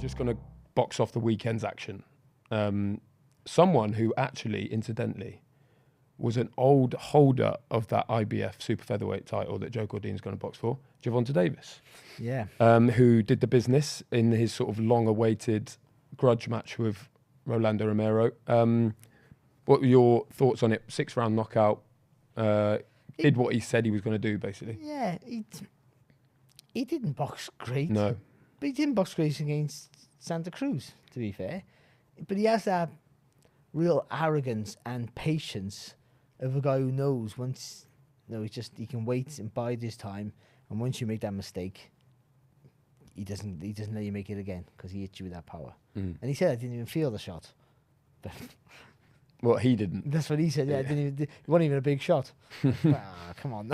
just going to box off the weekend's action. Someone who actually, incidentally, was an old holder of that IBF super featherweight title that Joe Cordine's going to box for, Gervonta Davis. Yeah. Who did the business in his sort of long-awaited grudge match with Rolando Romero. What were your thoughts on it? 6-round knockout. Did what he said he was going to do, basically. Yeah, he didn't box great. No. But he didn't box great against Santa Cruz, to be fair. But he has that real arrogance and patience of a guy who knows once, he can wait and bide his time, and once you make that mistake, he doesn't let you make it again because he hits you with that power. And he said I didn't even feel the shot. But Well, he didn't. that's what he said. Yeah, it wasn't even a big shot. Come on.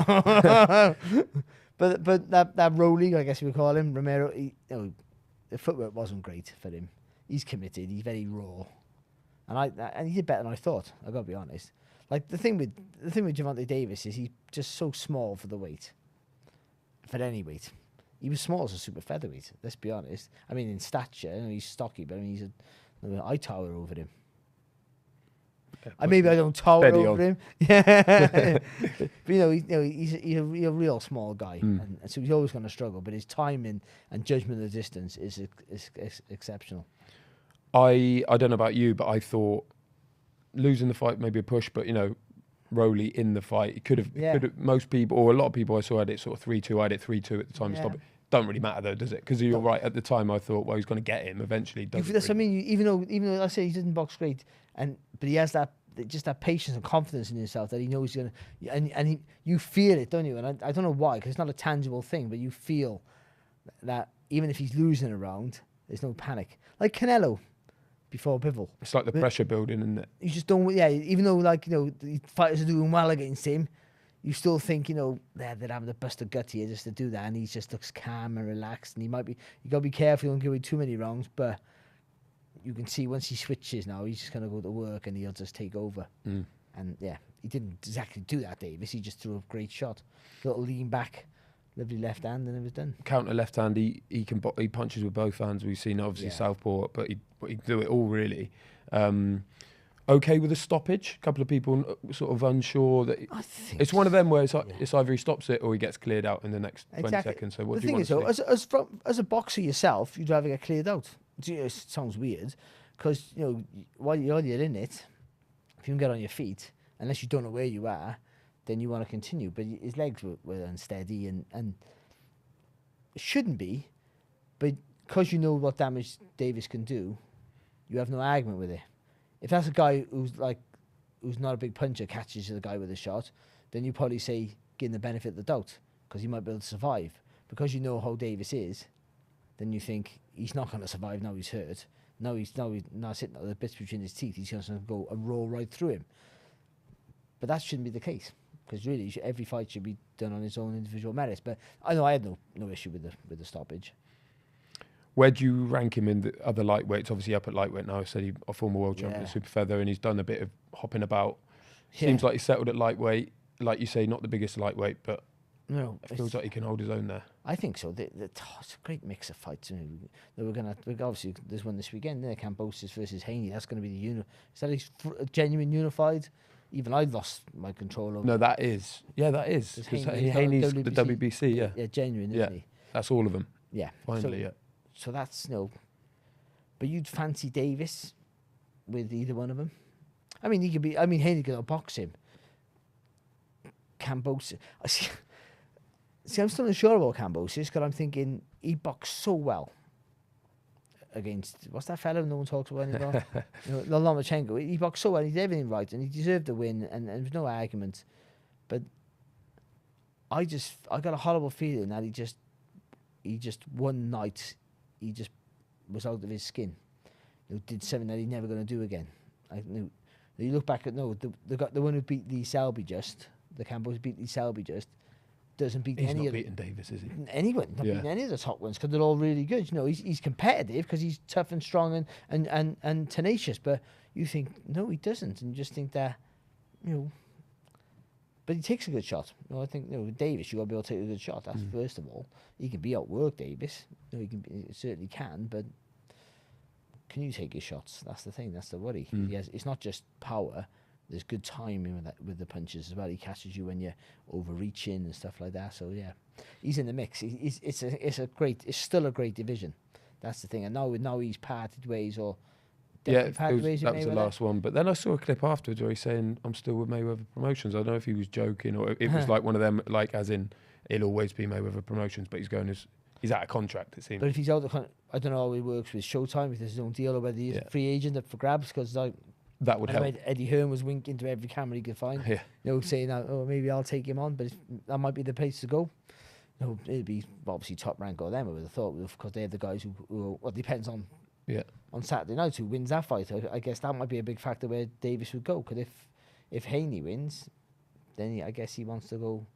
But that Rolly, I guess you would call him, Romero, the footwork wasn't great for him. He's committed. He's very raw, and he did better than I thought. I gotta be honest. Like the thing with Gervonta Davis is he's just so small for the weight. For any weight, he was small as a super featherweight. Let's be honest. I mean, in stature, he's stocky, but I mean, I tower over him. Maybe I don't tower over him. Yeah, but he's a real small guy, and so he's always going to struggle. But his timing and judgment of the distance is exceptional. I don't know about you, but I thought losing the fight maybe a push, but Rolly in the fight, it could have. Most people, or a lot of people I saw had it sort of 3-2. I had it 3-2 at the time. Stop it. Don't really matter though, does it? Because you're right. At the time, I thought, well, he's going to get him eventually. That's what I mean. Even though I say he didn't box great, but he has that patience and confidence in himself that he knows he's gonna, and you feel it, don't you? And I don't know why, because it's not a tangible thing, but you feel that even if he's losing a round, there's no panic. Like Canelo before Bivol. It's like the pressure building, isn't it? You just don't. Yeah, even though the fighters are doing well against him, you still think they're having to bust a gut here just to do that, and he just looks calm and relaxed. And you got to be careful, you don't give away too many rounds, but you can see once he switches now, he's just going to go to work and he'll just take over. And yeah, he didn't exactly do that, Davis. He just threw a great shot, little lean back, lovely left hand, and it was done. Counter left hand, he punches with both hands. We've seen obviously southpaw, but he do it all really. Okay with a stoppage. A couple of people sort of unsure that it's one of them where it's either he stops it or he gets cleared out in the next 20 seconds. So what do you want to see? As a boxer yourself, you'd rather get cleared out. It sounds weird because while you're in it, if you can get on your feet, unless you don't know where you are, then you want to continue. But his legs were unsteady and it shouldn't be, but because you know what damage Davis can do, you have no argument with it. If that's a guy who's not a big puncher catches the guy with a shot, then you probably say give him the benefit of the doubt because he might be able to survive. Because you know how Davis is, then you think he's not going to survive. Now he's hurt. Now he's sitting with the bits between his teeth. He's going to go and roll right through him. But that shouldn't be the case because really every fight should be done on its own individual merits. But I know I had no issue with the stoppage. Where do you rank him in the other lightweights? Obviously up at lightweight now. I said he's a former world champion at super feather, and he's done a bit of hopping about. Seems like he's settled at lightweight. Like you say, not the biggest lightweight, but it feels like he can hold his own there. I think so. It's a great mix of fights. Obviously there's one this weekend. There, Cambosis versus Haney. That's going to be is that genuine unified? Even I lost my control over. No, that is. Yeah, that is. Haney's the WBC. Yeah. Yeah, genuine, isn't he? That's all of them. Yeah. Finally, So that's but you'd fancy Davis with either one of them. I mean, Haney could box him. Cambosis. See, I'm still unsure about Cambosis because I'm thinking he boxed so well against what's that fellow no one talks about anymore? Lomachenko. He boxed so well. He did everything right, and he deserved the win, and there was no argument. But I got a horrible feeling that he just one night. He just was out of his skin. Did something that he's never going to do again. You look back at the one who beat Lee Selby the Campbells beat Lee Selby doesn't beat any of them. He's not beating Davis, is he? Anyone, not beating any of the top ones because they're all really good. He's competitive because he's tough and strong and tenacious. But you think no, he doesn't, and you just think that But he takes a good shot. I think Davis, you got to be able to take a good shot. That's first of all. He can be outworked, Davis. He certainly can, but can you take his shots? That's the thing. That's the worry. It's not just power. There's good timing with the punches as well. He catches you when you're overreaching and stuff like that. So yeah, he's in the mix. It's still a great division. That's the thing. And now he's parted ways or. Yeah, that was the last one. But then I saw a clip afterwards where he's saying, I'm still with Mayweather Promotions. I don't know if he was joking or it was like one of them, like as in, he'll always be Mayweather Promotions, but he's out of contract, it seems. But if he's out of contract, I don't know how he works with Showtime, if there's his own deal or whether he's a free agent up for grabs, because that would help. Eddie Hearn was winking to every camera he could find, saying, oh, maybe I'll take him on, but that might be the place to go. It'd be obviously Top Rank or them, I would have thought, because they're the guys who well, depends on Saturday night who wins that fight. I guess that might be a big factor where Davis would go. Because if Haney wins, then I guess he wants to go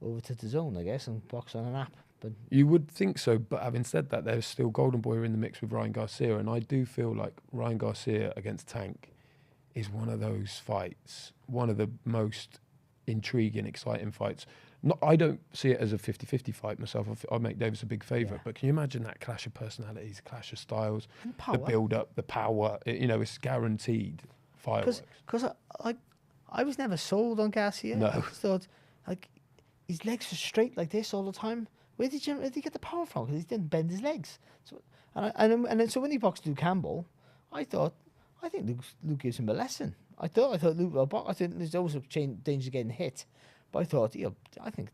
over to the zone, I guess, and box on an app. But you would think so. But having said that, there's still Golden Boy in the mix with Ryan Garcia, and I do feel like Ryan Garcia against Tank is one of those fights, one of the most intriguing, exciting fights. I don't see it as a 50-50 fight myself. I make Davis a big favourite. But can you imagine that clash of personalities, clash of styles, the build-up, the power? It's guaranteed fireworks. Because I was never sold on Garcia. No. I thought, his legs were straight like this all the time. Where did he get the power from? Because he didn't bend his legs. So, and then when he boxed Luke Campbell, I think Luke gives him a lesson. I thought Luke will box. I think there's always a danger of getting hit. But I thought, I think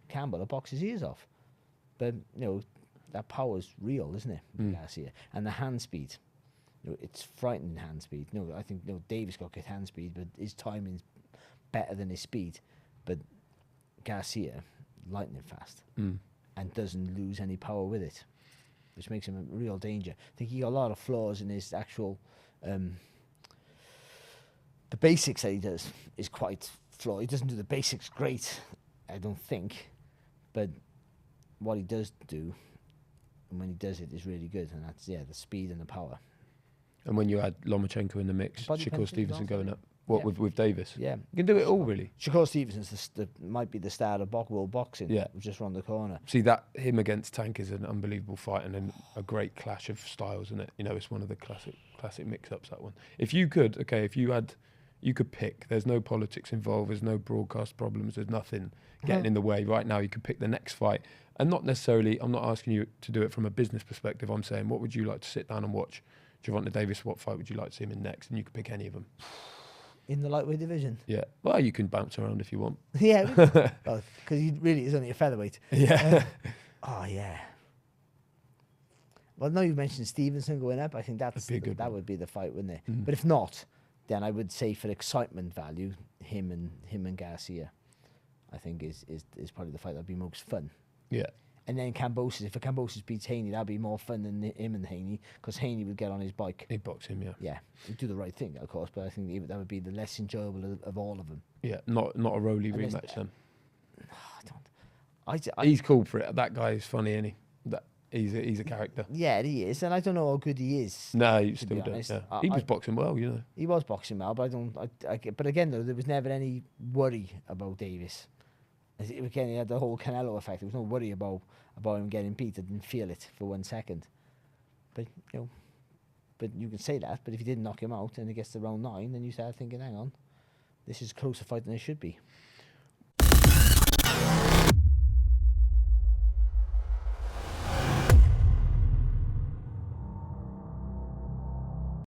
Campbell will box his ears off. But, that power's real, isn't it, Garcia? And the hand speed, it's frightening hand speed. I think Davis got good hand speed, but his timing's better than his speed. But Garcia, lightning fast, and doesn't lose any power with it, which makes him a real danger. I think he got a lot of flaws in his actual... the basics that he does is quite flawed. He doesn't do the basics great, I don't think, but what he does do, and when he does it, is really good, and that's the speed and the power. And when you add Lomachenko in the mix, Shakur Stevenson going up, with Davis? Yeah, you can do it all really. Shakur Stevenson's might be the star of world boxing. Yeah, just round the corner. See that him against Tank is an unbelievable fight and a great clash of styles, isn't it? It's one of the classic mix-ups. That one. If you could, you could pick. There's no politics involved. There's no broadcast problems. There's nothing getting in the way. Right now, you could pick the next fight, and not necessarily. I'm not asking you to do it from a business perspective. I'm saying, what would you like to sit down and watch? Gervonta Davis, what fight would you like to see him in next? And you could pick any of them. In the lightweight division? Yeah. Well, you can bounce around if you want. Yeah. Because he really is only a featherweight. Yeah. Oh, yeah. Well, now you've mentioned Stevenson going up. I think that would be the fight, wouldn't it? But if not, then I would say for excitement value, him and Garcia, I think is probably the fight that'd be most fun. Yeah. And then Kambosos, if Kambosos beats Haney, that'd be more fun than him and Haney, because Haney would get on his bike. He'd box him, yeah. Yeah, he'd do the right thing, of course, but I think that would be the less enjoyable of all of them. Yeah, not a Rolly rematch then. He's cool for it. That guy is funny, isn't he? He's a character. Yeah, he is, and I don't know how good he is. No, he still does. Yeah. He was boxing well, He was boxing well, but but again, though, there was never any worry about Davis. Again, he had the whole Canelo effect. There was no worry about him getting beat. I didn't feel it for 1 second. But but you can say that. But if you didn't knock him out and he gets to round 9, then you start thinking, hang on, this is a closer fight than it should be.